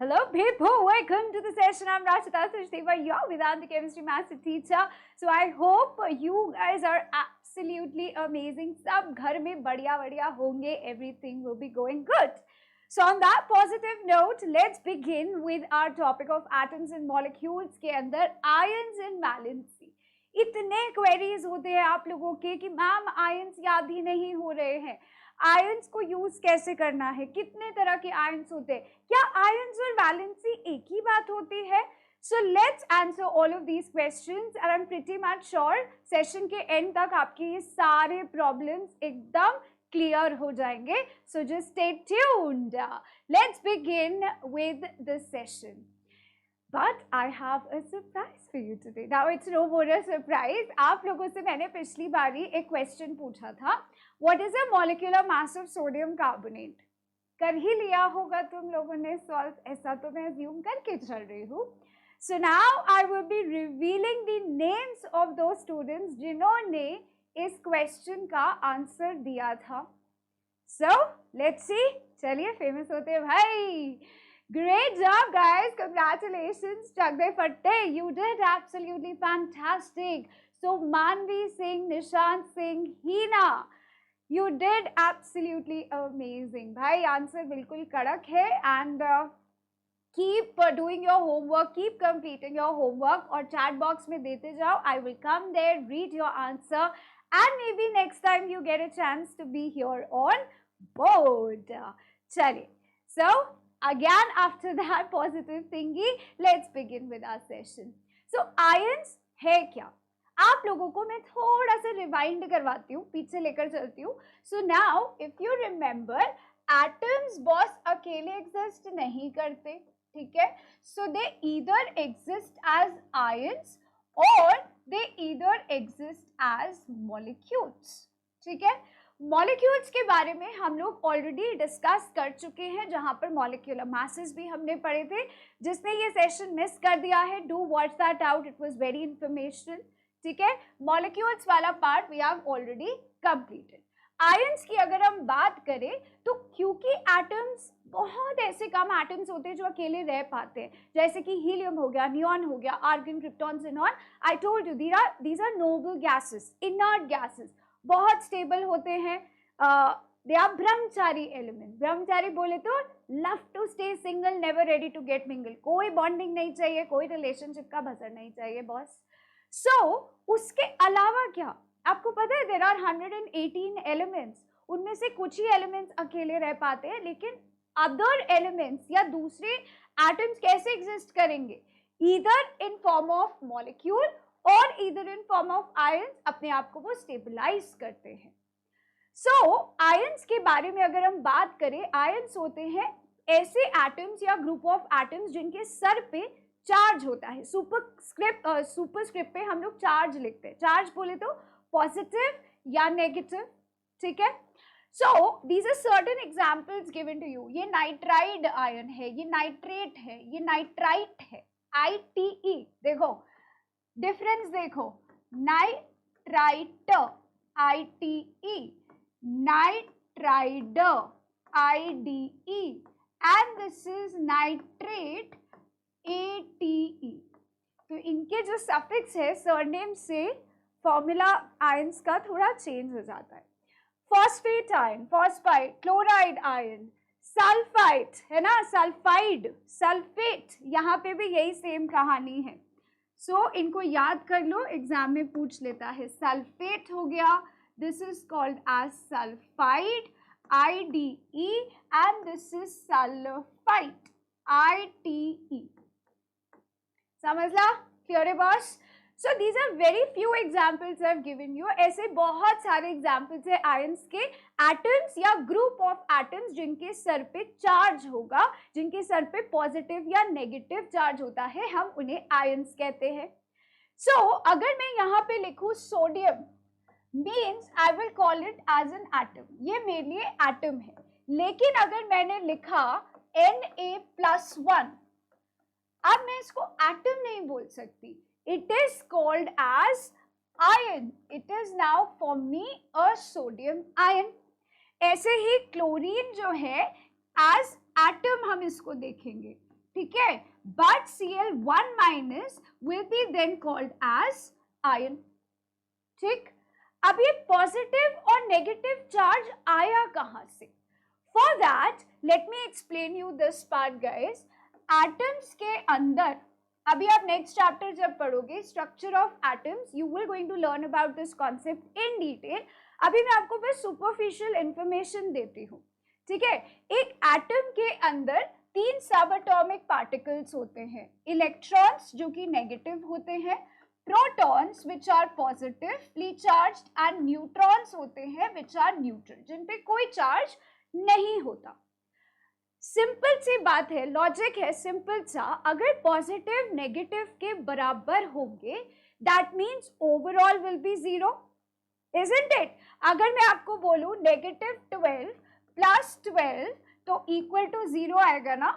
Hello, people. Welcome to the session. I'm Rachita Sachdeva, your Vedanta Chemistry Master Teacher. So I hope you guys are absolutely amazing. सब घर में बढ़िया होंगे. Everything will be going good. So on that positive note, let's begin with our topic of atoms and molecules के अंदर ions and valency. इतने queries होते हैं आप लोगों के कि मैम आयंस याद ही नहीं हो रहे हैं. आयंस को यूज कैसे करना है, कितने तरह के आयंस होते हैं, क्या आयंस और वैलेंसी एक ही बात होती है? So let's answer all of these questions and I am pretty much sure session के एंड तक आपके ये सारे प्रॉब्लम्स एकदम क्लियर हो जाएंगे. So just stay tuned. Let's begin with this session. But I have a surprise for you today. Now it's no more a surprise. आप लोगों से मैंने पिछली बारी एक क्वेश्चन पूछा था, What is the molecular mass of sodium carbonate? कर ही लिया होगा तुम लोगों ने सॉल्व, ऐसा तो मैं assume करके चल रही हूँ. So now I will be revealing the names of those students जिन्होंने इस क्वेश्चन का आंसर दिया था. So let's see. चलिए फेमस होते हैं भाई. Great job, guys. Congratulations. Chakde Fatte. You did absolutely fantastic. So, Manvi Singh, Nishant Singh, Hina, you did absolutely amazing. Bhai, answer bilkul kadak hai. And keep doing your homework. Keep completing your homework. Or chat box mein dete jao. I will come there, read your answer. And maybe next time you get a chance to be here on board. Chale. So, again, after that positive thingy, let's begin with our session. So, ions है क्या? आप लोगों को मैं थोड़ा सा rewind करवाती हूँ, पीछे लेकर चलती हूँ. So now, if you remember, atoms boss अकेले exist नहीं करते, ठीक है? So they either exist as ions or they either exist as molecules, ठीक है? मॉलिक्यूल्स के बारे में हम लोग ऑलरेडी डिस्कस कर चुके हैं, जहां पर मॉलिक्यूलर मासेस भी हमने पढ़े थे. जिसने ये सेशन मिस कर दिया है, do watch that out, it was very informational, ठीक है? मॉलिक्यूल्स वाला part we have already completed. Ions की अगर हम बात करें तो क्योंकि एटम्स बहुत ऐसे कम एटम्स होते हैं जो अकेले रह पाते हैं, जैसे कि हीलियम हो गया, नियॉन हो गया, argon, krypton, xenon. I told you these are noble gases, inert gases, बहुत स्टेबल होते हैं. They are brahmachari element. ब्रह्मचारी बोले तो love to stay single, never ready to get mingle. कोई बॉन्डिंग नहीं चाहिए, कोई रिलेशनशिप का बसर नहीं चाहिए बॉस. सो उसके अलावा क्या आपको पता है, देयर आर 118 एलिमेंट्स. उनमें से कुछ ही एलिमेंट्स अकेले रह पाते हैं, लेकिन अदर एलिमेंट्स या दूसरे एटम्स कैसे एग्जिस्ट करेंगे? Either in form of molecule और इधर इन फॉर्म ऑफ आयंस, अपने आप को वो स्टेबलाइज करते हैं. सो आयंस के बारे में अगर हम बात करें, आयंस होते हैं ऐसे एटम्स या ग्रुप ऑफ एटम्स जिनके सर पे चार्ज होता है. सुपरस्क्रिप्ट पे हम लोग चार्ज लिखते हैं. चार्ज बोले तो पॉजिटिव या नेगेटिव, ठीक है? So these are certain examples given to you. ये नाइट्राइड आयन है, ये नाइट्रेट है, ये नाइट्राइट है. ITE देखो, डिफरेंस देखो, nitrite ITE, nitride IDE, and this is nitrate ATE. तो इनके जो सफिक्स है सरनेम से फॉर्मूला आयंस का थोड़ा चेंज हो जाता है. Phosphate ion, phosphide, chloride ion, sulphide है ना, सल्फाइड, सल्फेट, यहाँ पे भी यही सेम कहानी है. सो इनको याद कर लो, एग्जाम में पूछ लेता है. सल्फेट हो गया, this is called as sulphide IDE, and this is sulphide ITE. समझ ला? क्लियर है boss? So these are very few examples I have given you. ऐसे बहुत सारे एग्जाम्पल्स है आयंस के. एटम्स या ग्रुप ऑफ एटम्स जिनके सर पे चार्ज होगा, जिनके सर पे पॉजिटिव या नेगेटिव चार्ज होता है, हम उन्हें आयंस कहते हैं. सो अगर मैं यहाँ पे लिखूं sodium, means I will call it as an atom. ये मेरे लिए एटम है. लेकिन अगर मैंने लिखा Na+1, अब मैं इसको एटम नहीं बोल सकती. It is called as ion. It is now for me a sodium ion. ऐसे ही क्लोरीन जो है as atom हम इसको देखेंगे. ठीक है, but Cl1 minus will be then called as ion. ठीक, अब ये पॉजिटिव और नेगेटिव चार्ज आया कहां से? For that let me explain you this part guys. Atoms के अंदर, अभी आप नेक्स्ट चैप्टर जब पढ़ोगे structure of atoms, you will going to learn about this concept in detail. अभी मैं आपको बस सुपरफिशियल इंफॉर्मेशन देती हूँ, ठीक है। एक एटम के अंदर 3 सब एटॉमिक पार्टिकल्स होते हैं, इलेक्ट्रॉन्स जो कि नेगेटिव होते हैं, protons which are positively charged, and neutrons होते हैं विच आर न्यूट्रल, जिन पे कोई चार्ज नहीं होता। सिंपल सी बात है, लॉजिक है सिंपल सा, अगर पॉजिटिव नेगेटिव के बराबर होंगे that means overall will be 0, isn't it? अगर मैं आपको बोलूं -12 + 12 तो इक्वल टू 0 आएगा ना,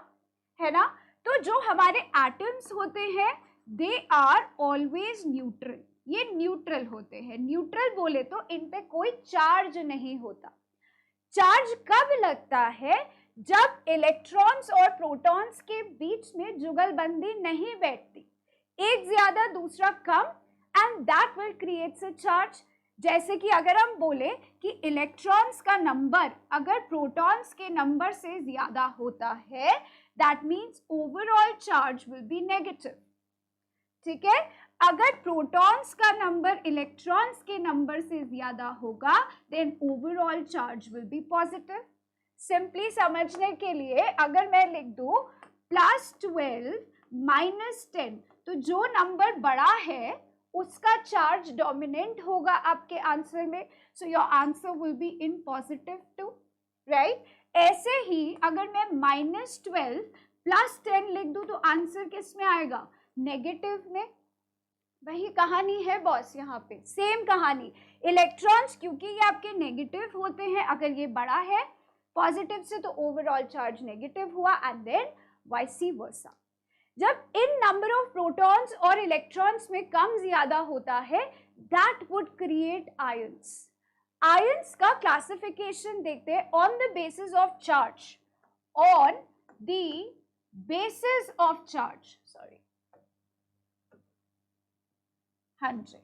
है ना? तो जो हमारे एटम्स होते हैं दे आर ऑलवेज न्यूट्रल, ये न्यूट्रल होते हैं। न्यूट्रल बोले तो इन पे कोई चार्ज नहीं होता। चार्ज कब लगता है? जब इलेक्ट्रॉन्स और प्रोटॉन्स के बीच में जुगलबंदी नहीं बैठती, एक ज्यादा दूसरा कम, and that will creates a charge. जैसे कि अगर हम बोले कि इलेक्ट्रॉन्स का नंबर अगर प्रोटॉन्स के नंबर से ज्यादा होता है that means overall charge will B negative, ठीक है। अगर प्रोटॉन्स का नंबर इलेक्ट्रॉन्स के नंबर से ज्यादा होगा then overall charge will be positive. Simply समझने के लिए अगर मैं लिख दूं +12 - 10, तो जो नंबर बड़ा है उसका चार्ज डोमिनेंट होगा आपके आंसर में, so your answer will be in positive two, right. ऐसे ही अगर मैं -12 + 10 लिख दूं तो आंसर किस में आएगा? नेगेटिव में। वही कहानी है बॉस, यहाँ पे सेम कहानी। इलेक्ट्रॉन्स क्योंकि ये आपके नेगेटिव होते हैं, अगर ये बड़ा है पॉजिटिव से तो ओवरऑल चार्ज नेगेटिव हुआ, एंड देन वाइसी वर्सा। जब इन नंबर ऑफ प्रोटॉन्स और इलेक्ट्रॉन्स में कम ज्यादा होता है that would create ions. Ions का क्लासिफिकेशन देखते हैं on the basis of charge, on the basis of charge, sorry 100.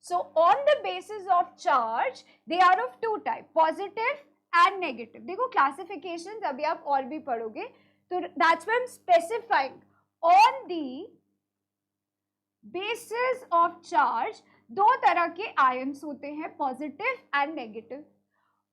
So on the basis of charge they are of two type, positive and negative. देखो classifications अभी आप और भी पढ़ोगे, तो that's why I'm specifying on the basis of charge दो तरह के आयंस होते हैं, positive and negative.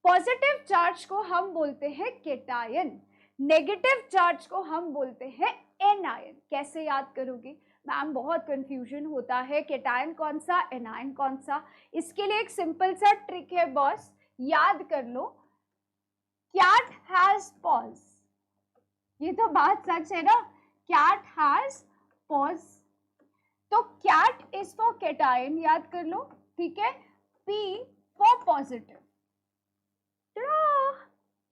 Positive charge को हम बोलते हैं केटायन, नेगेटिव चार्ज को हम बोलते हैं एनायन। कैसे याद करोगे मैम? बहुत कंफ्यूजन होता है, केटायन कौन सा, एनायन कौन सा। इसके लिए एक सिंपल सा ट्रिक है बॉस, याद कर लो, कैट हैज पॉज, ये तो बात सच है ना, कैट हैज पॉज, तो कैट इज फॉर केटायन, याद कर लो, ठीक है। P for positive,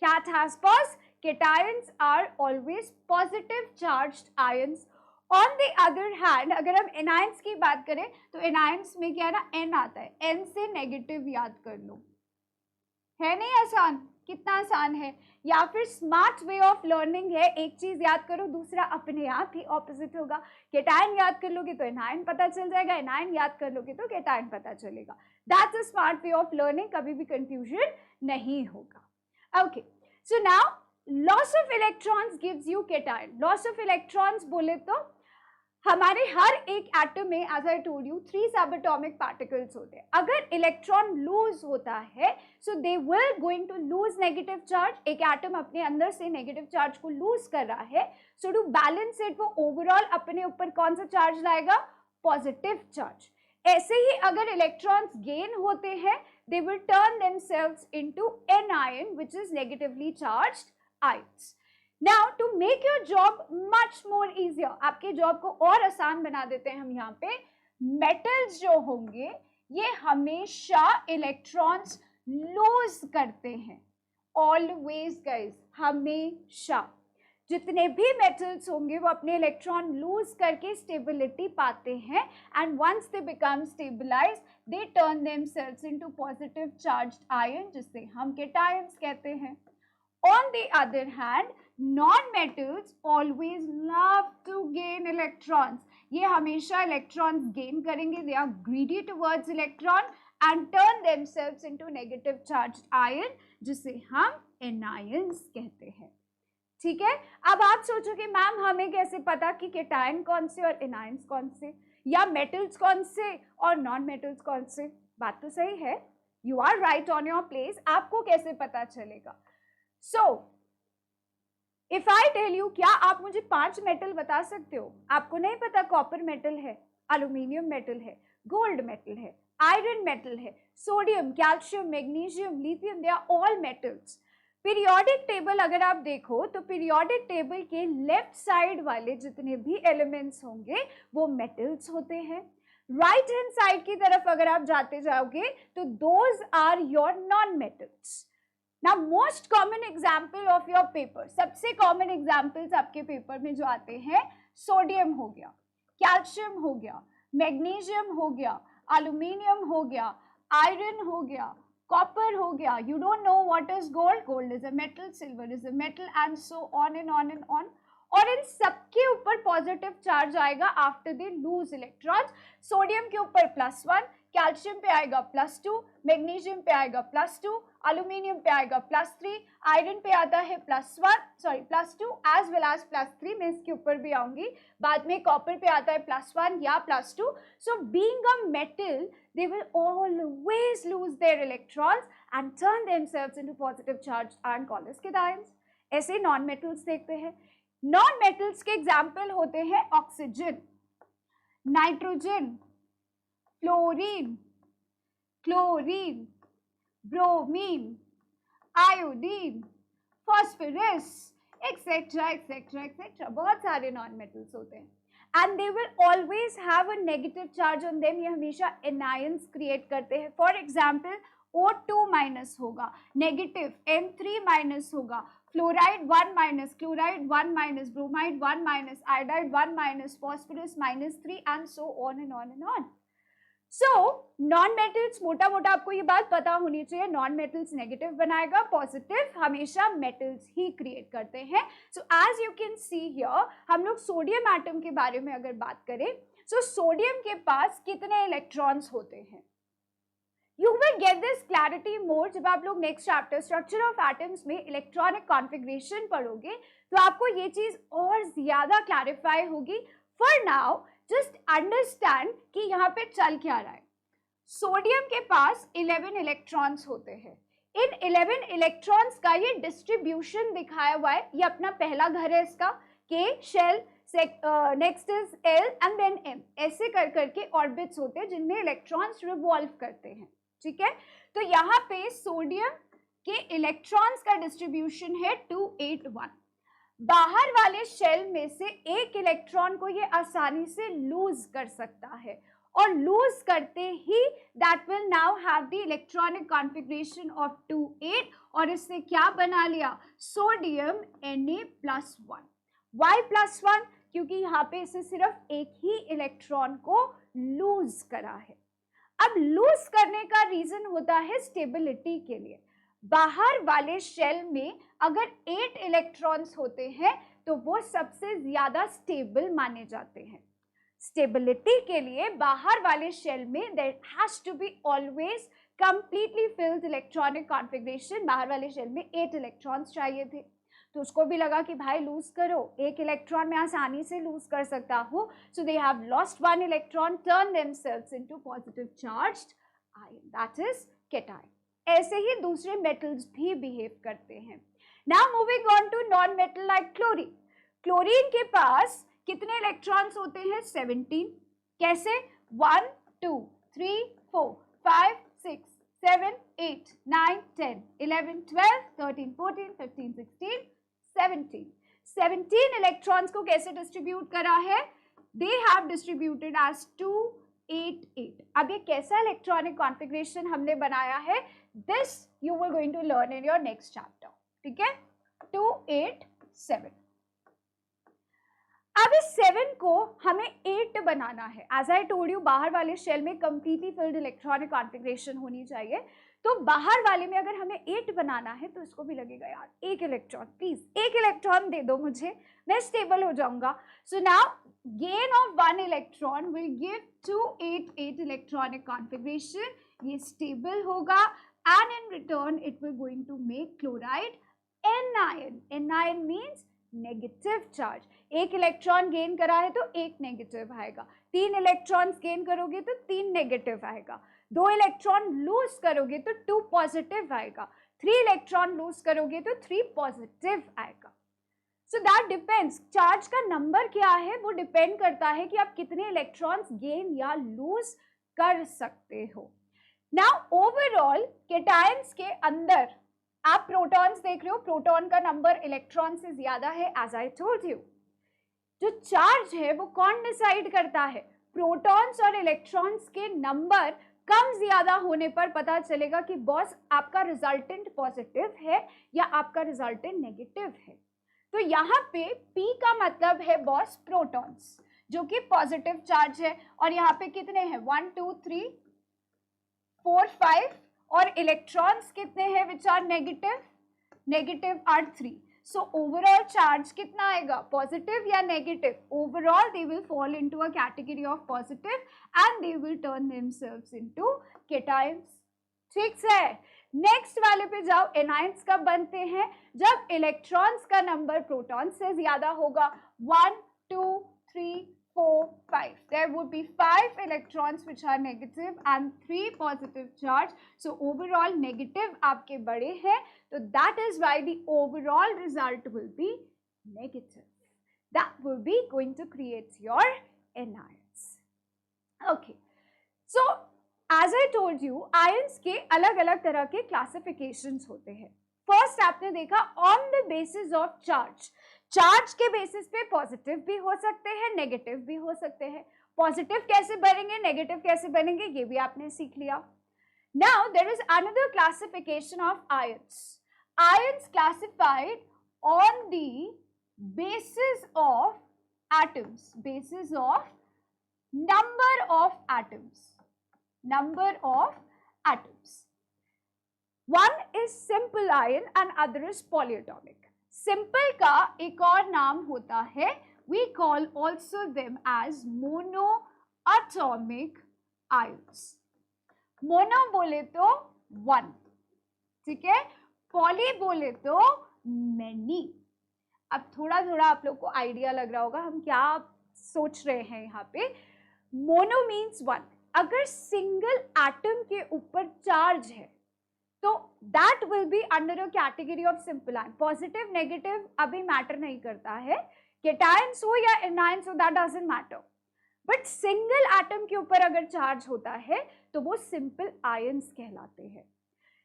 cat has pause, cations are always positive charged ions. On the other hand अगर हम एनायंस की बात करें तो एनायंस में क्या है ना, N आता है, N से नेगेटिव याद कर लो, है नहीं आसान? कितना आसान है। या फिर स्मार्ट वे ऑफ लर्निंग है, एक चीज याद करो दूसरा अपने आप ही ऑपोजिट होगा। केटायन याद कर लोगे तो एनायन पता चल जाएगा, एनायन याद कर लोगे तो केटायन पता चलेगा। That's a smart way of learning, कभी भी कंफ्यूजन नहीं होगा। Okay, so now loss of electrons gives you cation. Loss of electrons बोले तो हमारे हर एक एटम में एज आई टोल्ड यू 3 सब एटॉमिक पार्टिकल्स होते हैं। अगर इलेक्ट्रॉन लूज होता है so they will going to lose negative charge. एक एटम अपने अंदर से नेगेटिव चार्ज को लूज कर रहा है, सो टू बैलेंस इट वो ओवरऑल अपने ऊपर कौन सा चार्ज लाएगा? Positive charge. ऐसे ही अगर इलेक्ट्रॉन्स गेन होते हैं they will turn themselves into an ion which is negatively charged ions. Now to make your job much more easier, आपके जॉब को और आसान बना देते हैं हम यहाँ पे, मेटल्स जो होंगे ये हमेशा इलेक्ट्रॉन्स लूज करते हैं, ऑलवेज गाइस, हमेशा। जितने भी मेटल्स होंगे वो अपने इलेक्ट्रॉन लूज करके स्टेबिलिटी पाते हैं, and once they become stabilise they turn themselves into positive charged ion जिसे हम केटायंस कहते हैं। On the other hand, non-metals always love to gain electrons. ये हमेशा electrons gain करेंगे. They are greedy towards electron and turn themselves into negative charged ion, जिसे हम anions कहते हैं. ठीक है. अब आप सोचोगे मैम हमें कैसे पता कि केटायन कौन से और एनायंस कौन से, या मेटल्स कौन से और नॉन मेटल्स कौन से? बात तो सही है. You are right on your place. आपको कैसे पता चलेगा? So if I tell you, क्या आप मुझे 5 मेटल बता सकते हो? आपको नहीं पता. कॉपर मेटल है, एल्यूमिनियम मेटल है, गोल्ड मेटल है, आयरन मेटल है, sodium, calcium, magnesium, lithium, they are all metals. Periodic table अगर आप देखो तो पीरियोडिक टेबल के लेफ्ट साइड वाले जितने भी एलिमेंट्स होंगे वो मेटल्स होते हैं. राइट हैंड साइड की तरफ अगर आप जाते जाओगे तो those are your non metals. Now most common example of your paper, सबसे common examples आपके पेपर में जो आते हैं, सोडियम हो गया, कैल्शियम हो गया, मैग्नीशियम हो गया, एल्यूमिनियम हो गया, आयरन हो गया, कॉपर हो गया. You don't know what is gold? Gold is a metal, silver is a metal and so on and on and on. और इन सबके ऊपर पॉजिटिव चार्ज आएगा after they lose electrons. Sodium के ऊपर +1, कैल्शियम पे आएगा +2, मैग्नीशियम पे आएगा +2, एल्यूमिनियम पे आएगा +3, आयरन पे आता है +2 एज वेल एज +3. मैं इसके ऊपर भी आऊंगी बाद में. कॉपर पे आता है +1 या +2. So being a metal they will always lose their electrons and turn themselves into positive charged ion called as cations. ऐसे नॉन मेटल्स देखते हैं. नॉन मेटल्स के एग्जाम्पल होते हैं oxygen, nitrogen, fluorine, chlorine, bromine, iodine, phosphorus, etcetera etcetera etcetera. बहुत सारे non metals होते हैं and they will always have a negative charge on them. ये हमेशा anions create करते हैं. For example, O2 minus होगा, negative M3 minus होगा, fluoride 1 minus, chloride 1 minus, bromide 1 minus, iodide 1 minus, phosphorus -3 and so on and on and on. So non metals, मोटा मोटा आपको ये बात पता होनी चाहिए, नॉन मेटल्स नेगेटिव बनाएगा, पॉजिटिव हमेशा मेटल्स ही क्रिएट करते हैं. So as you can see here, हम लोग सोडियम एटम के बारे में अगर बात करें, सो सोडियम के पास कितने इलेक्ट्रॉन्स होते हैं? You will get this clarity more जब आप लोग next chapter structure of atoms में इलेक्ट्रॉनिक कॉन्फ़िगरेशन पढ़ोगे तो आपको ये चीज और ज्यादा क्लैरिफाई होगी. फॉर नाउ जस्ट अंडरस्टैंड कि यहाँ पे चल क्या रहा है. सोडियम के पास 11 इलेक्ट्रॉन्स होते हैं. इन 11 इलेक्ट्रॉन्स का ये डिस्ट्रीब्यूशन दिखाया हुआ है. ये अपना पहला घर है इसका, K shell, next is L and then M. ऐसे कर करके ऑर्बिट्स होते हैं जिनमें इलेक्ट्रॉन्स रिवॉल्व करते हैं. ठीक है. तो यहाँ पे सोडियम के इलेक्ट्रॉन्स का डिस्ट्रीब्यूशन है 281. बाहर वाले शेल में से एक इलेक्ट्रॉन को ये आसानी से लूज कर सकता है और लूज करते ही that will now have the electronic configuration of 28 और इससे क्या बना लिया? Sodium Na+1. वाई +1? क्योंकि यहाँ पे इसे सिर्फ एक ही इलेक्ट्रॉन को लूज करा है. अब लूज करने का रीजन होता है स्टेबिलिटी के लिए. बाहर वाले शेल में अगर 8 इलेक्ट्रॉन्स होते हैं तो वो सबसे ज्यादा स्टेबल माने जाते हैं. स्टेबिलिटी के लिए बाहर वाले शेल में there has to be always completely filled electronic configuration. बाहर वाले शेल में 8 इलेक्ट्रॉन्स चाहिए थे तो उसको भी लगा कि भाई लूज करो, एक इलेक्ट्रॉन मैं आसानी से लूज कर सकता हूँ. So they have lost 1 electron, turn themselves into positive charged ion, that is cation. ऐसे ही दूसरे मेटल्स भी बिहेव करते हैं. Now moving on to non metal like chlorine. Chlorine के पास कितने इलेक्ट्रॉन्स होते हैं? 17. कैसे? 1 2 3 4 5 6 7 8 9 10 11 12 13 14 15 16 17. 17 इलेक्ट्रॉन्स को कैसे डिस्ट्रीब्यूट करा है? They have distributed as 2 8 8. अब ये कैसा इलेक्ट्रॉनिक कॉन्फ़िगरेशन हमने बनाया है? This you will going to learn in your next chapter. ठीक है. 2 8 7. अब इस 7 को हमें 8 बनाना है. एज आई टोल्ड यू, बाहर वाले शेल में कंप्लीटली फिल्ड इलेक्ट्रॉनिक कॉन्फ़िगरेशन होनी चाहिए. तो बाहर वाले में अगर हमें 8 बनाना है तो इसको भी लगेगा यार 1 इलेक्ट्रॉन, प्लीज 1 इलेक्ट्रॉन दे दो मुझे, मैं स्टेबल हो जाऊंगा. So now gain of 1 electron will give to 8 electronic configuration. ये stable होगा and in return it will going to make chloride anion. Anion means negative charge. 1 electron gain करा है तो 1 नेगेटिव आएगा, 3 इलेक्ट्रॉन्स गेन करोगे तो 3 नेगेटिव आएगा, 2 electron lose करोगे तो 2 पॉजिटिव आएगा, 3 इलेक्ट्रॉन लूज करोगे तो 3 पॉजिटिव आएगा. सो दैट डिपेंड्स, चार्ज का नंबर क्या है वो डिपेंड करता है कि आप कितने इलेक्ट्रॉन्स गेन या लूज कर सकते हो. नाउ ओवरऑल केटायंस के अंदर आप प्रोटॉन्स देख रहे हो, प्रोटॉन का नंबर इलेक्ट्रॉन से ज्यादा है. एज आई टोल्ड यू, जो चार्ज है वो कौन डिसाइड करता है? प्रोटॉन्स और इलेक्ट्रॉन्स के नंबर कम ज्यादा होने पर पता चलेगा कि बॉस आपका रिजल्टेंट पॉजिटिव है या आपका रिजल्टेंट नेगेटिव है. तो यहाँ पे P का मतलब है बॉस प्रोटॉन्स जो कि पॉजिटिव चार्ज है, और यहाँ पे कितने हैं 1 2 3 4 5, और इलेक्ट्रॉन्स कितने हैं which are negative, negative are 3. So overall charge कितना आएगा, पॉजिटिव या negative? Overall they will fall into a category of positive and they will turn themselves into cations. ठीक है, नेक्स्ट वाले पे जाओ. एनायंस कब बनते हैं? जब इलेक्ट्रॉन्स का नंबर प्रोटॉन से ज्यादा होगा. 1 2 3 4 5. There would be 5 electrons which are negative and 3 positive charge. So overall negative आपके बड़े हैं, तो that is why the overall result will be negative. That will be going to create your anions. Okay. So as I told you, ions के अलग अलग तरह के classifications होते हैं. फर्स्ट आपने देखा on the basis of charge. Charge के बेसिस पे पॉजिटिव भी हो सकते हैं, नेगेटिव भी हो सकते हैं. पॉजिटिव कैसे बनेंगे, नेगेटिव कैसे बनेंगे, ये भी आपने सीख लिया. Now there is another classification of ions. Ions classified on the basis of atoms, basis of number of atoms, number of atoms. One is simple ion and other is polyatomic. Simple का एक और नाम होता है, we call also them as monoatomic ions. Mono बोले तो one, ठीक है, poly बोले तो many. अब थोड़ा थोड़ा आप लोग को आइडिया लग रहा होगा हम क्या सोच रहे हैं यहाँ पे. Mono means one. अगर सिंगल एटम के ऊपर चार्ज है तो that will be under a category of simple ion. Positive negative अभी मैटर नहीं करता है, केटायंस हो या एनायंस हो that doesn't matter. But single atom के ऊपर अगर चार्ज होता है तो वो सिंपल आयंस कहलाते हैं.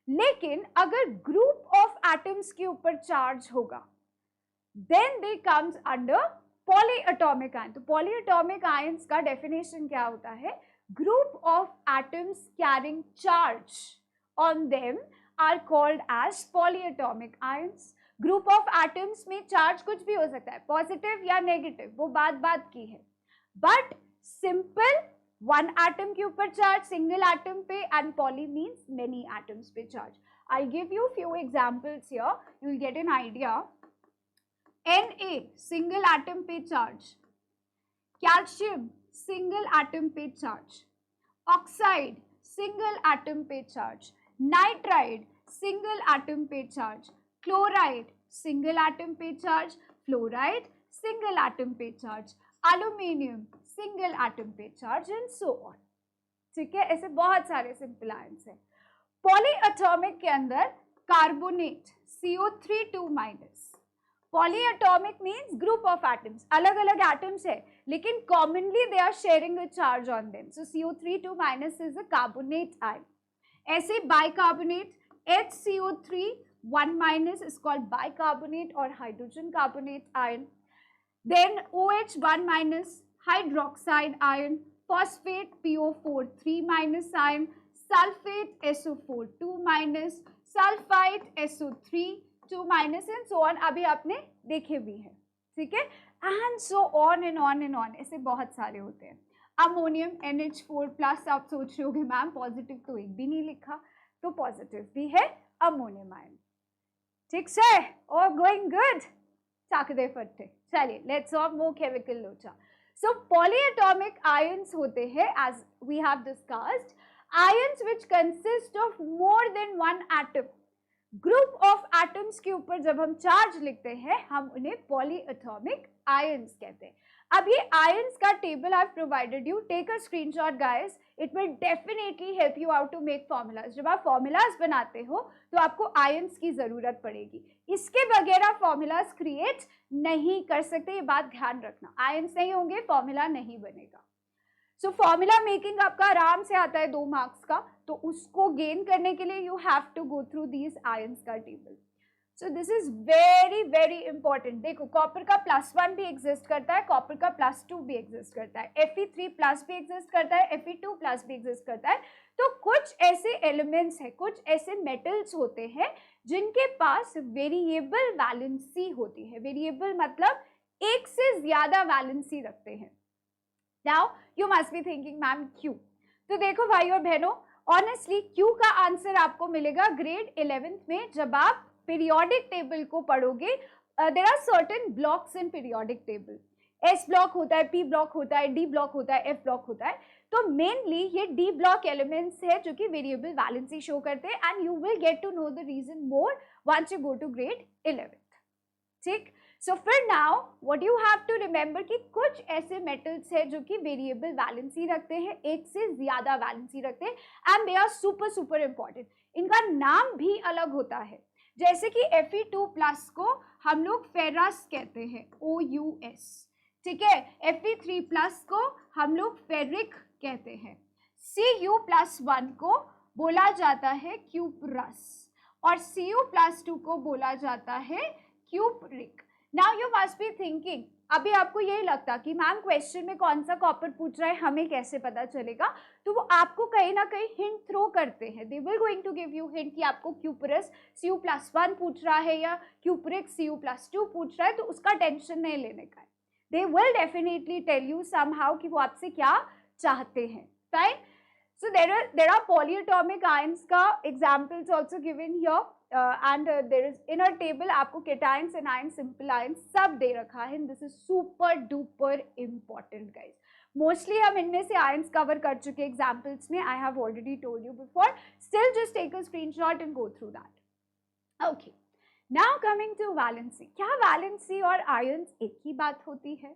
लेकिन अगर ग्रुप ऑफ एटम्स के ऊपर चार्ज होगा then they comes under polyatomic ion. तो polyatomic ions का डेफिनेशन क्या होता है? Group of atoms carrying charge on them are called as polyatomic ions. Group of atoms में चार्ज कुछ भी हो सकता है, पॉजिटिव या नेगेटिव, वो बात की है. बट सिंपल वन एटम के ऊपर चार्ज, सिंगल एटम पे, and poly means many atoms पे charge. I'll give you few examples here. You will get an idea. Na single atom पे चार्ज, कैल्शियम सिंगल एटम पे charge, oxide single atom पे charge, nitride single atom पे charge, chloride single atom पे charge, fluoride single atom पे charge, aluminium single atom पे charge and so on. ठीक है, ऐसे बहुत सारे सिंपल आयंस हैं. पॉलीएटॉमिक के अंदर carbonate CO3 polyatomic means group of atoms, अलग अलग एटम्स है लेकिन commonly they are sharing a charge on them. So CO3 is a carbonate ion. ऐसे bicarbonate HCO3 is called bicarbonate or hydrogen carbonate ion. Then OH1 hydroxide ion, phosphate PO4 3 ion, sulfate SO4 2 sulfite SO3 2 and so on. अभी आपने देखे भी हैं, ठीक है, and so on and on and on. ऐसे बहुत सारे होते हैं. अमोनियम NH4+, आप सोच रहे होगे मैम पॉजिटिव तो एक भी नहीं लिखा. तो पॉजिटिव भी है अमोनियम आयन। ठीक से, और गोइंग गुड, चाक दे फट्टे। चलिए लेट्स सॉल्व मोर केमिकल लोचा। सो पॉलीएटॉमिक आयंस होते हैं, as we have discussed, ions which consist of more than one atom. Group of atoms के ऊपर जब हम चार्ज लिखते हैं हम उन्हें पॉलीएटॉमिक आयंस कहते हैं। अब ये आयंस का table I have provided you, take a screenshot guys, it will definitely help you out to make formulas. जब आप फॉर्मूलाज बनाते हो तो आपको आयंस की जरूरत पड़ेगी, इसके बगैर आप फॉर्मूलाज क्रिएट नहीं कर सकते, ये बात ध्यान रखना। आयंस नहीं होंगे फॉर्मूला नहीं बनेगा। सो फॉर्मूला मेकिंग आपका आराम से आता है 2 मार्क्स का, तो उसको गेन करने के लिए you have to go through these ions का table. So this is very very important. देखो कॉपर का +1 भी एग्जिस्ट करता है, कॉपर का +2 भी एग्जिस्ट करता है, Fe3+ भी एग्जिस्ट करता है, Fe2+ भी एग्जिस्ट करता है। तो कुछ ऐसे एलिमेंट्स हैं, कुछ ऐसे मेटल्स होते हैं जिनके पास वेरिएबल वैलेंसी होती है। वेरिएबल मतलब एक से ज्यादा वैलेंसी रखते हैं। Now you must be thinking ma'am क्यों? तो देखो भाई और बहनों, ऑनेस्टली क्यू का आंसर आपको मिलेगा ग्रेड 11th में जब आप पीरियोडिक टेबल को पढ़ोगे। There are certain blocks in periodic table, S block होता है, पी ब्लॉक होता है, डी ब्लॉक होता है, एफ ब्लॉक होता है। तो मेनली ये डी ब्लॉक एलिमेंट्स है जो कि वेरिएबल वैलेंसी शो करते हैं, and you will get to know the reason more once you go to grade 11th। ठीक, सो फिर now what you have to remember कि कुछ ऐसे मेटल्स है जो कि वेरिएबल वैलेंसी रखते हैं, एक से ज्यादा वैलेंसी रखते हैं, and they are super super important. इनका नाम भी अलग होता है, जैसे कि Fe2+ को हम लोग फेरस कहते हैं, OUS। ठीक है, Fe3+ को हम लोग फेरिक कहते हैं, Cu+1 को बोला जाता है क्यूपरस, और Cu+2 को बोला जाता है cupric. Now you must be thinking, अभी आपको यही लगता कि मैम क्वेश्चन में कौन सा कॉपर पूछ रहा है, हमें कैसे पता चलेगा? तो वो आपको कहीं ना कहीं हिंट थ्रो करते हैं, they will going to give you hint कि आपको क्यूपरस Cu+1 पूछ रहा है या क्यूपरिक Cu+2 पूछ रहा है, तो उसका टेंशन नहीं लेने का है। They will definitely tell you somehow कि वो आपसे क्या चाहते हैं। Fine, so there are polyatomic ions का examples also given here, and there is in a table आपको cations, anions, simple ions सब दे रखा है। This is super duper important guys. Mostly हम इनमें से ions cover कर चुके examples में, I have already told you before. Still just take a screenshot and go through that. Okay. Now coming to valency. क्या valency और ions एक ही बात होती है?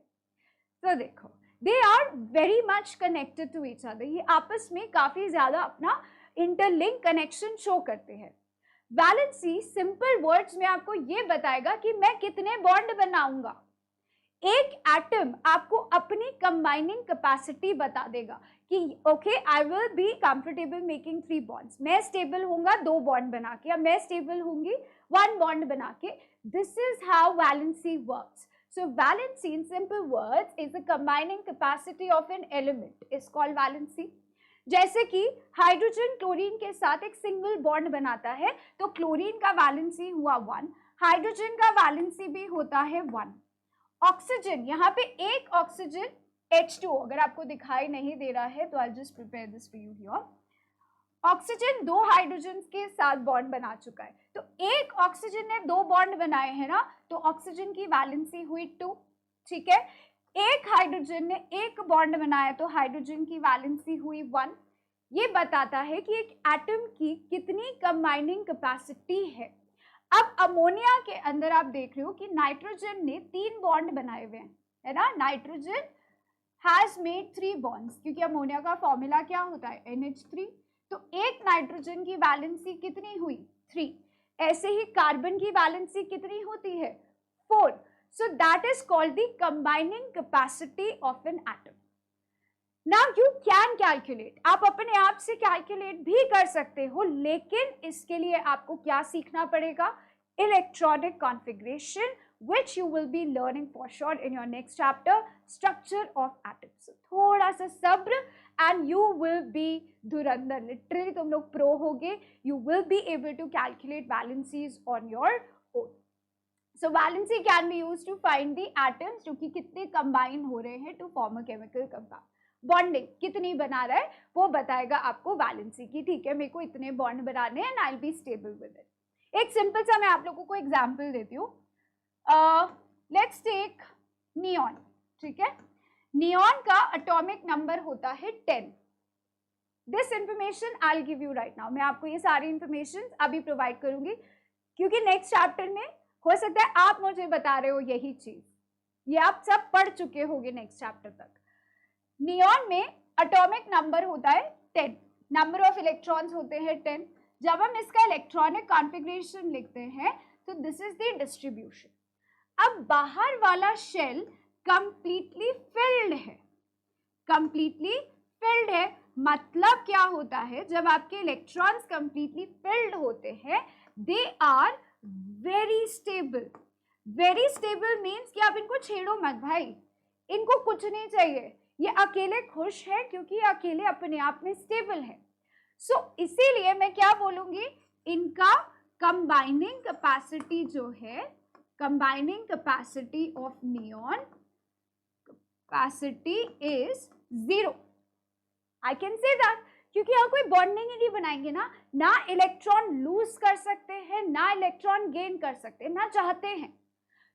तो देखो, they are very much connected to each other. ये आपस में काफी ज्यादा अपना इंटरलिंक कनेक्शन शो करते हैं। वैलेंसी सिंपल वर्ड्स में आपको ये बताएगा कि मैं कितने बॉन्ड बनाऊंगा। एक एटम आपको अपनी कंबाइनिंग कैपेसिटी बता देगा कि okay I will be comfortable making 3 bonds. मैं स्टेबल होऊंगा 2 बॉन्ड बना के, या मैं स्टेबल होंगी 1 बॉन्ड बना के। This is how valency works. So valency in simple words is the combining capacity of an element is called valency. जैसे कि हाइड्रोजन क्लोरीन के साथ एक सिंगल बॉन्ड बनाता है, तो क्लोरीन का वैलेंसी हुआ 1, हाइड्रोजन का वैलेंसी भी होता है 1। ऑक्सीजन, यहाँ पे एक ऑक्सीजन H2O, अगर आपको दिखाई नहीं दे रहा है तो I just prepare this for you here. Oxygen 2 hydrogen के साथ बॉन्ड बना चुका है, तो एक ऑक्सीजन ने 2 बॉन्ड बनाए हैं ना, तो ऑक्सीजन की वैलेंसी हुई 2। ठीक है, एक हाइड्रोजन ने एक बॉन्ड बनाया तो हाइड्रोजन की वैलेंसी हुई 1। ये बताता है कि एक एटम की कितनी कंबाइनिंग कैपेसिटी है। अब अमोनिया के अंदर आप देख रहे हो कि नाइट्रोजन ने 3 बॉन्ड बनाए हुए हैं, है ना, नाइट्रोजन हैज मेड 3 बॉन्ड्स, क्योंकि अमोनिया का फॉर्मूला क्या होता है, NH3। तो एक नाइट्रोजन की वैलेंसी कितनी हुई, 3। ऐसे ही कार्बन की वैलेंसी कितनी होती है, 4। So that is called the combining capacity of an atom. Now you can calculate, आप अपने आप से कैलकुलेट भी कर सकते हो, लेकिन इसके लिए आपको क्या सीखना पड़ेगा, electronic configuration, which you will be learning for sure in your next chapter, structure of atoms. So, थोड़ा सा सब्र and you will be Dhurandhar, literally तुम लोग प्रो होगे, you will be able to calculate valencies on your own. So valency can be used to find the atoms जो कि कितने combine हो रहे हैं to form a chemical compound. Bonding कितनी बना रहा है वो बताएगा आपको वैलेंसी की, ठीक है मेरे को इतने बॉन्ड बनाने हैं and I will be stable with it. एक सिंपल सा मैं आप लोगों को एग्जांपल देती हूँ। लेट्स टेक नियॉन, ठीक है। नियॉन का एटॉमिक नंबर होता है 10। This information I will give you right now. मैं आपको ये सारी इंफॉर्मेशन अभी प्रोवाइड करूंगी क्योंकि नेक्स्ट चैप्टर में हो सकता है आप मुझे बता रहे हो यही चीज, ये आप सब पढ़ चुके होंगे नेक्स्ट चैप्टर तक। नियॉन में एटॉमिक नंबर होता है 10, नंबर ऑफ इलेक्ट्रॉन्स होते हैं 10। जब हम इसका इलेक्ट्रॉनिक कॉन्फ़िगरेशन लिखते हैं तो दिस इज द डिस्ट्रीब्यूशन। अब बाहर वाला शेल कंप्लीटली फिल्ड है, कंप्लीटली फिल्ड है मतलब क्या होता है, जब आपके इलेक्ट्रॉन्स कंप्लीटली फिल्ड होते हैं they are very stable. Very stable means कि आप इनको छेड़ो मत भाई, इनको कुछ नहीं चाहिए, ये अकेले खुश है क्योंकि ये अकेले अपने आप में स्टेबल है। सो इसीलिए मैं क्या बोलूंगी, इनका कंबाइनिंग कैपेसिटी जो है, combining capacity of neon capacity is 0। I can say that क्योंकि यहाँ कोई बॉन्डिंग ही नहीं बनाएंगे ना इलेक्ट्रॉन लूज कर सकते हैं ना इलेक्ट्रॉन गेन कर सकते हैं, ना चाहते हैं।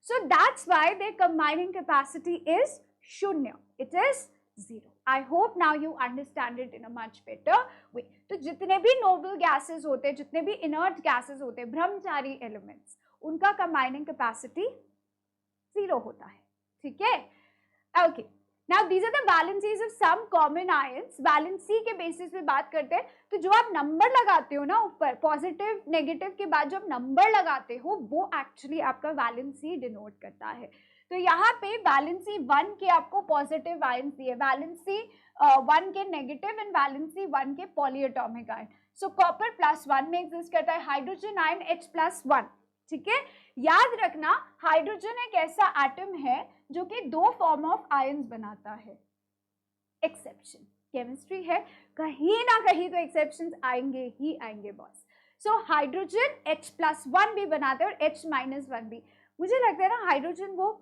So that's why there combining capacity is 0, it is 0। I hope now you understand it in a much better way. तो जितने भी नोबल गैसेस होते हैं, जितने भी इनर्ट गैसेस होते हैं, ब्रह्मचारी एलिमेंट्स, उनका कंबाइनिंग कैपेसिटी 0 होता है, ठीक है। Okay, now these are the valencies of some common ions. Valency के बेसिस पे बात करते हैं तो जो आप नंबर लगाते हो ना ऊपर, पॉजिटिव नेगेटिव के बाद जो आप नंबर लगाते हो वो एक्चुअली आपका वैलेंसी डिनोट करता है। तो यहाँ पे वैलेंसी 1 के आपको पॉजिटिव आयंस दिए, वैलेंसी 1 के नेगेटिव एंड वैलेंसी 1 के पॉलीएटॉमिक आयन। सो कॉपर +1 में एग्जिस्ट करता है हाइड्रोजन आयन H+1, ठीक है। याद रखना हाइड्रोजन एक ऐसा एटम है जो कि 2 फॉर्म ऑफ आयंस बनाता है। एक्सेप्शन केमिस्ट्री है, कहीं ना कहीं तो एक्सेप्शंस आएंगे ही आएंगे बॉस। सो हाइड्रोजन H+1 भी बनाता है और H-1 भी। मुझे लगता है ना हाइड्रोजन वो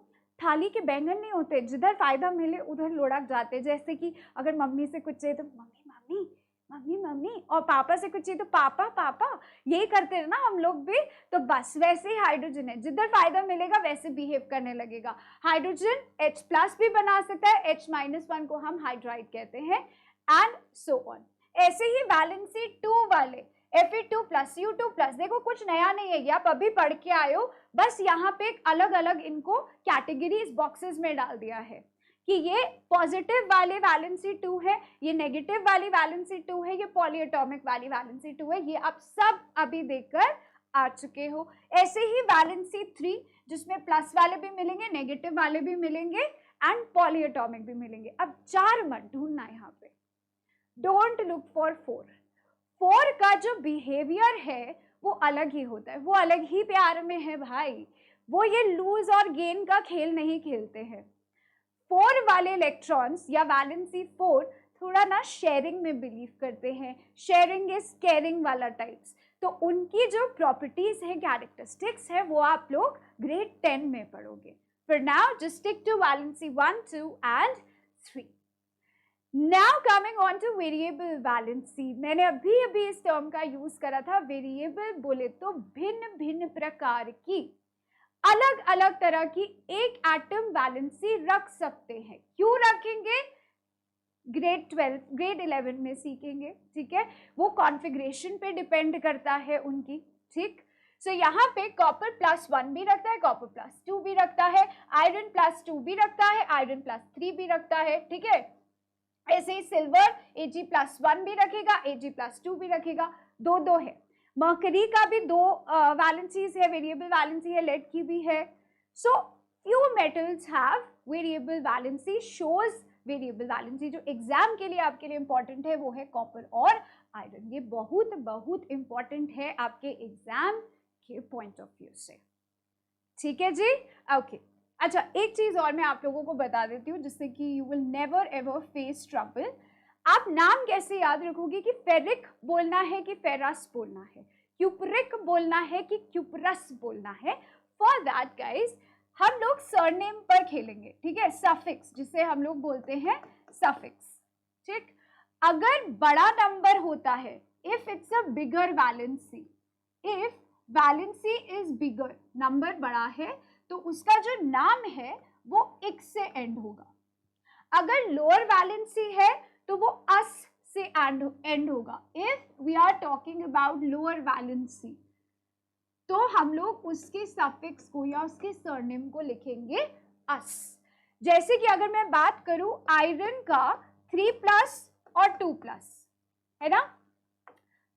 थाली के बैंगन नहीं होते, जिधर फायदा मिले उधर लुढ़क जाते। जैसे कि अगर मम्मी से कुछ चाहिए तो मम्मी मम्मी मम्मी मम्मी, और पापा से कुछ चाहिए तो पापा पापा, यही करते हैं ना हम लोग भी। तो बस वैसे ही हाइड्रोजन है, जिधर फायदा मिलेगा वैसे बिहेव करने लगेगा। हाइड्रोजन H+ भी बना सकता है, H-1 को हम हाइड्राइड कहते हैं, एंड सो ऑन। ऐसे ही वैलेंसी 2 वाले Fe2+, U2+, देखो कुछ नया नहीं है, ये आप अभी पढ़ के आए हो, बस यहाँ पे अलग अलग इनको कैटेगरीज बॉक्सेस में डाल दिया है कि ये पॉजिटिव वाले वैलेंसी 2 है, ये नेगेटिव वाली वैलेंसी 2 है, ये पॉलीएटॉमिक वाली वैलेंसी 2 है। ये आप सब अभी देखकर आ चुके हो। ऐसे ही वैलेंसी 3 जिसमें प्लस वाले भी मिलेंगे, नेगेटिव वाले भी मिलेंगे एंड पॉलीएटॉमिक भी मिलेंगे। अब 4 मत ढूंढना यहाँ पे, डोंट लुक फॉर 4। 4 का जो बिहेवियर है वो अलग ही होता है, वो अलग ही प्यार में है भाई, वो ये लूज और गेन का खेल नहीं खेलते हैं। 4 वाले इलेक्ट्रॉन्स या वैलेंसी 4 थोड़ा ना शेयरिंग में बिलीव करते हैं, शेयरिंग इज केयरिंग वाला टाइप्स। तो उनकी जो प्रॉपर्टीज है, कैरेक्टरिस्टिक्स है, वो आप लोग ग्रेड 10 में पढ़ोगे। For now just stick to valency 1, 2 and 3। Now coming on to variable valency. मैंने अभी अभी इस टर्म का यूज करा था। वेरिएबल बोले तो भिन्न भिन्न प्रकार की, अलग अलग तरह की एक एटम वैलेंसी रख सकते हैं। क्यों रखेंगे, ग्रेड 12 ग्रेड 11 में सीखेंगे, ठीक है। वो कॉन्फ़िगरेशन पे डिपेंड करता है उनकी, ठीक। सो यहाँ पे कॉपर +1 भी रखता है, कॉपर +2 भी रखता है, आयरन +2 भी रखता है, आयरन +3 भी रखता है, ठीक है। ऐसे ही सिल्वर Ag+1 भी रखेगा, Ag+2 भी रखेगा, 2 है। मर्करी का भी 2 वैलेंसीज है, वेरिएबल वैलेंसी है, लेड की भी है। So few metals have variable valency, shows variable valency. जो एग्जाम के लिए आपके लिए इंपॉर्टेंट है वो है कॉपर और आयरन। ये बहुत बहुत इंपॉर्टेंट है आपके एग्जाम के पॉइंट ऑफ व्यू से, ठीक है जी। ओके अच्छा, एक चीज और मैं आप लोगों को बता देती हूँ जिससे कि you will never ever face trouble. आप नाम कैसे याद रखोगे कि फेरिक बोलना है कि फेरस बोलना है, क्यूपरिक बोलना है कि क्यूपरस बोलना है। फॉर दैट गाइज हम लोग सरनेम पर खेलेंगे, ठीक है। सफिक्स जिसे हम लोग बोलते हैं सफिक्स, ठीक, अगर बड़ा नंबर होता है, if it's a bigger valency, if valency is bigger, number बड़ा है, तो उसका जो नाम है वो इक से एंड होगा। अगर लोअर वैलेंसी है तो वो अस से एंड होगा। If we are talking about lower valency, तो हम लोग उसके सफिक्स को या उसके सरनेम को लिखेंगे अस। जैसे कि अगर मैं बात करूं आयरन का 3+ और 2+, है ना,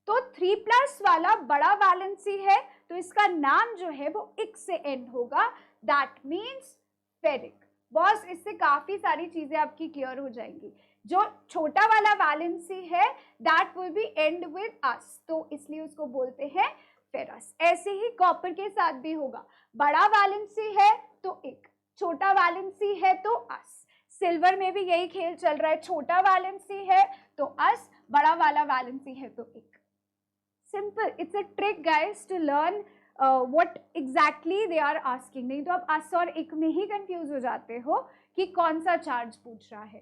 तो 3+ वाला बड़ा वैलेंसी है, तो इसका नाम जो है वो इक से एंड होगा, दैट मीन्स फेरिक। बॉस, इससे काफी सारी चीजें आपकी क्लियर हो जाएंगी। जो छोटा वाला वैलेंसी है that will be and with us, तो इसलिए उसको बोलते हैं फेरस। ऐसे ही कॉपर के साथ भी होगा, बड़ा वैलेंसी है तो इक, छोटा वैलेंसी है तो अस। सिल्वर में भी यही खेल चल रहा है, छोटा वैलेंसी है तो अस, बड़ा वाला वैलेंसी है तो इक। Simple, it's a trick guys to learn what exactly they are asking। नहीं तो आप अस और इक में ही कंफ्यूज हो जाते हो कि कौन सा चार्ज पूछ रहा है।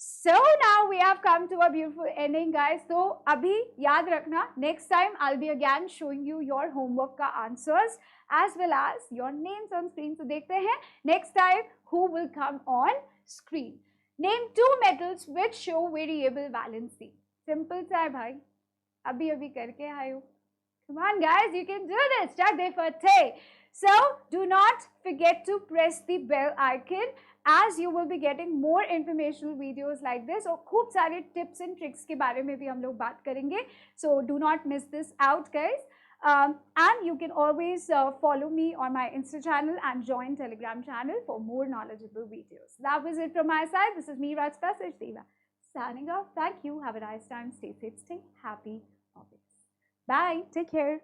So now we have come to a beautiful ending guys। तो अभी याद रखना, next time I'll be again showing you your homework का answers as well as your names on screen। तो देखते हैं next time who will come on screen। Name 2 metals which show variable valency। Simple सा है भाई, अभी अभी करके आए हो। Come on guys, you can do this, chak de fateh। So do not forget to press the bell icon as you will be getting more informational videos like this, और खूब सारे tips and tricks के बारे में भी हम लोग बात करेंगे। So do not miss this out guys। And you can always follow me on my Insta channel and join Telegram channel for more knowledgeable videos। That was it from my side। This is me, Rachita Sachdeva, signing off। Thank you, have a nice time, stay fit, stay happy always। Bye, take care।